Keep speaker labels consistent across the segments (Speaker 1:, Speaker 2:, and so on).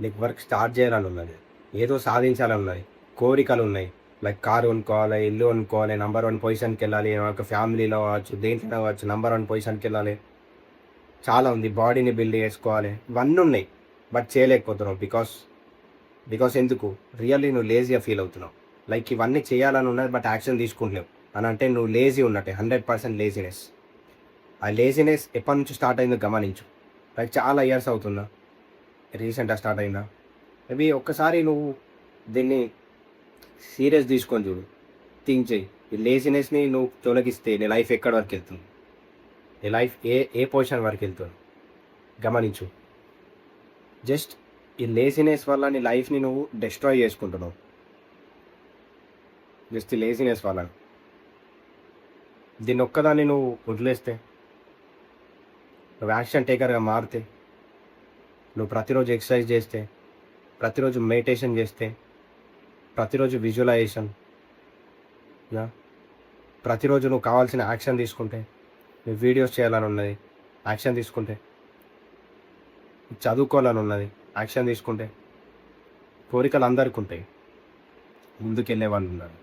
Speaker 1: నీకు work start చేయాలని ఉన్నది, ఏదో సాధించాలని ఉన్నది, కోరికలు ఉన్నాయి. లైక్ కారు కొనుక్కోవాలి, ఇల్లు కొనుక్కోవాలి, నంబర్ 1 పొజిషన్‌కి వెళ్ళాలి, ఒక ఫ్యామిలీలో కావచ్చు, దేంట్లో కావచ్చు నంబర్ 1 పొజిషన్‌కి వెళ్ళాలి. చాలా ఉంది. బాడీని బిల్డ్ చేసుకోవాలి. ఇవన్నీ ఉన్నాయి. బట్ చేయలేకపోతున్నావు. బికాస్ ఎందుకు? రియల్లీ నువ్వు లేజీగా ఫీల్ అవుతున్నావు. లైక్ ఇవన్నీ చేయాలని ఉన్నది బట్ యాక్షన్ తీసుకుంటలేవు అని అంటే నువ్వు లేజీ ఉన్నట్టే. 100% లేజినెస్. ఆ లేజినెస్ ఎప్పటి నుంచి స్టార్ట్ అయిందో గమనించు. లైక్ చాలా ఇయర్స్ అవుతుందా? రీసెంట్‌గా స్టార్ట్ అయిందా? మేబీ ఒక్కసారి నువ్వు దీన్ని సీరియస్ తీసుకొని చూడు. థింక్ చెయ్యి. ఈ లేజినెస్‌ని నువ్వు తొలగిస్తే నీ లైఫ్ ఎక్కడి వరకు వెళ్తుంది? నీ లైఫ్ ఏ ఏ పొజిషన్ వరకు వెళ్తుంది గమనించు. జస్ట్ ఈ లేజినెస్ వల్ల నీ లైఫ్ని నువ్వు డిస్ట్రాయ్ చేసుకుంటున్నావు. జస్ట్ ఈ లేజినెస్ వల్ల. దీన్ని ఒక్కదాన్ని నువ్వు వదిలేస్తే, నువ్వు యాక్షన్ టేకర్గా మారితే, నువ్వు ప్రతిరోజు ఎక్సర్సైజ్ చేస్తే, ప్రతిరోజు మెడిటేషన్ చేస్తే, ప్రతిరోజు విజువలైజేషన్, ప్రతిరోజు నువ్వు కావాల్సిన యాక్షన్ తీసుకుంటే, నువ్వు వీడియోస్ చేయాలని ఉన్నది, యాక్షన్ తీసుకుంటే, చదువుకోవాలని ఉన్నది, యాక్షన్ తీసుకుంటే, కోరికలు అందరికీ ఉంటాయి, ముందుకెళ్ళే వాళ్ళు ఉన్నారు.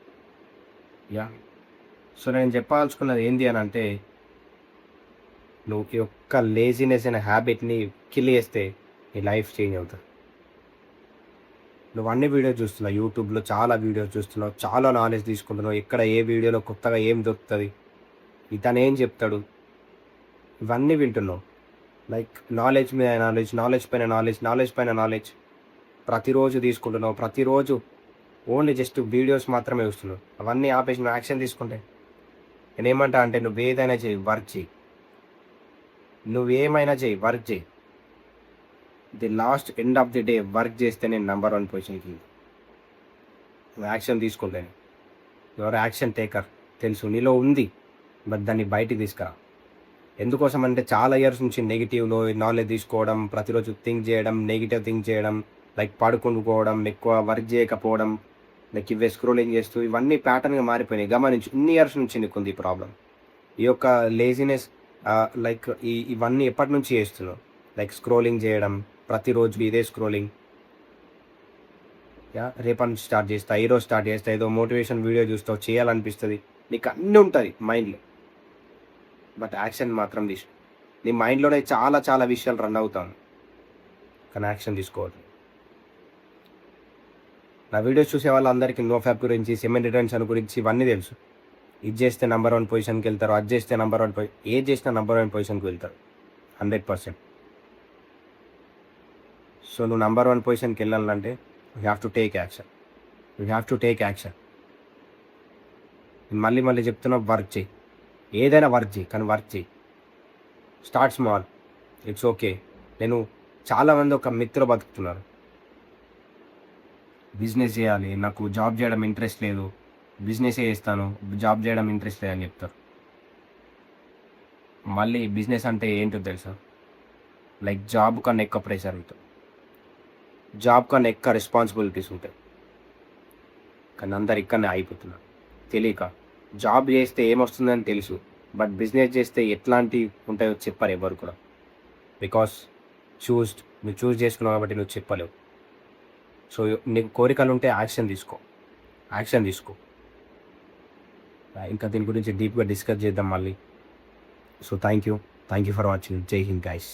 Speaker 1: సో నేను చెప్పాల్సుకున్నది ఏంటి అని అంటే, నువ్వు ఈ యొక్క లేజినెస్ అనే హ్యాబిట్ని కిల్ చేస్తే నీ లైఫ్ చేంజ్ అవుతుంది. నువ్వు అన్ని వీడియోస్ చూస్తున్నావు, యూట్యూబ్లో చాలా వీడియోస్ చూస్తున్నావు, చాలా నాలెడ్జ్ తీసుకుంటున్నావు. ఎక్కడ ఏ వీడియోలో కొత్తగా ఏం దొరుకుతుంది, ఇతను ఏం చెప్తాడు, ఇవన్నీ వింటున్నావు. లైక్ నాలెడ్జ్ మీద నాలెడ్జ్, నాలెడ్జ్ పైన నాలెడ్జ్ ప్రతిరోజు తీసుకుంటున్నావు. ప్రతిరోజు ఓన్లీ జస్ట్ వీడియోస్ మాత్రమే చూస్తున్నావు. అవన్నీ ఆపేసి నువ్వు యాక్షన్ తీసుకుంటే నేనేమంటా అంటే, నువ్వు ఏదైనా చేయి, వర్క్ చేయి. నువ్వేమైనా చేయి, వర్క్ చేయి. The last end of the day work చేస్తే నేను నంబర్ 1 పొజిషన్కి. నువ్వు యాక్షన్ తీసుకుంటాను. ఎవరు యాక్షన్ టేకర్ తెలుసు నీలో ఉంది, బట్ దాన్ని బయటికి తీసుకురా. ఎందుకోసం అంటే చాలా ఇయర్స్ నుంచి నెగిటివ్లో నాలెడ్జ్ తీసుకోవడం, ప్రతిరోజు థింక్ చేయడం, నెగిటివ్ థింక్ చేయడం, లైక్ పడుకుంటుకోవడం, ఎక్కువ వర్క్ చేయకపోవడం, లైక్ ఇవే స్క్రోలింగ్ చేస్తూ, ఇవన్నీ ప్యాటర్న్గా మారిపోయినాయి. గమనించు, ఇన్ని ఇయర్స్ నుంచి నీకుంది ఈ ప్రాబ్లం. ఈ యొక్క లేజినెస్ లైక్ ఇవన్నీ ఎప్పటి నుంచి చేస్తున్నావు? లైక్ స్క్రోలింగ్ చేయడం, ప్రతిరోజు ఇదే స్క్రోలింగ్. రేపటి నుంచి స్టార్ట్ చేస్తా, ఈరోజు స్టార్ట్ చేస్తా, ఏదో మోటివేషన్ వీడియో చూస్తావు, చేయాలనిపిస్తుంది, నీకు అన్నీ ఉంటుంది మైండ్లో, బట్ యాక్షన్ మాత్రం తీసుకో. నీ మైండ్లోనే చాలా చాలా విషయాలు రన్ అవుతాను, కానీ యాక్షన్ తీసుకోవద్దు. నా వీడియోస్ చూసే వాళ్ళందరికీ నోఫ్యాప్ గురించి, సెమెన్ రిటర్న్స్ గురించి ఇవన్నీ తెలుసు. ఇది చేస్తే నంబర్ 1 పొజిషన్కి వెళ్తారు, అది చేస్తే నంబర్ 1 ఏది చేసినా నంబర్ 1 పొజిషన్కి వెళ్తారు 100%. సో నువ్వు నంబర్ 1 పొజిషన్కి వెళ్ళాలంటే you have to take action. మళ్ళీ చెప్తున్నా, వర్క్ చేయి. ఏదైనా వర్క్ చేయి, కానీ వర్క్ చేయి. Start small, it's okay. నేను చాలామంది ఒక మిత్ర బతుకుతున్నారు, బిజినెస్ చేయాలి, నాకు జాబ్ చేయడం ఇంట్రెస్ట్ లేదు, బిజినెసే చేస్తాను, జాబ్ చేయడం ఇంట్రెస్ట్ లేదని చెప్తారు. మళ్ళీ బిజినెస్ అంటే ఏంటో తెలుసా? లైక్ జాబ్ కన్నా ఎక్కువ ప్రెషర్ ఉంటుంది, జాబ్ కన్నా ఎక్కువ రెస్పాన్సిబిలిటీస్ ఉంటాయి. కానీ అందరు ఇక్కడనే అయిపోతున్నారు తెలియక. జాబ్ చేస్తే ఏమొస్తుందని తెలుసు, బట్ బిజినెస్ చేస్తే ఎట్లాంటివి ఉంటాయో చెప్పరు ఎవరు కూడా. బికాస్ నువ్వు చూస్ చేసుకున్నావు కాబట్టి నువ్వు చెప్పలేవు. సో నీకు కోరికలు ఉంటే యాక్షన్ తీసుకో. ఇంకా దీని గురించి డీప్గా డిస్కస్ చేద్దాం మళ్ళీ. So thank you for watching. జై హింద్ గైస్.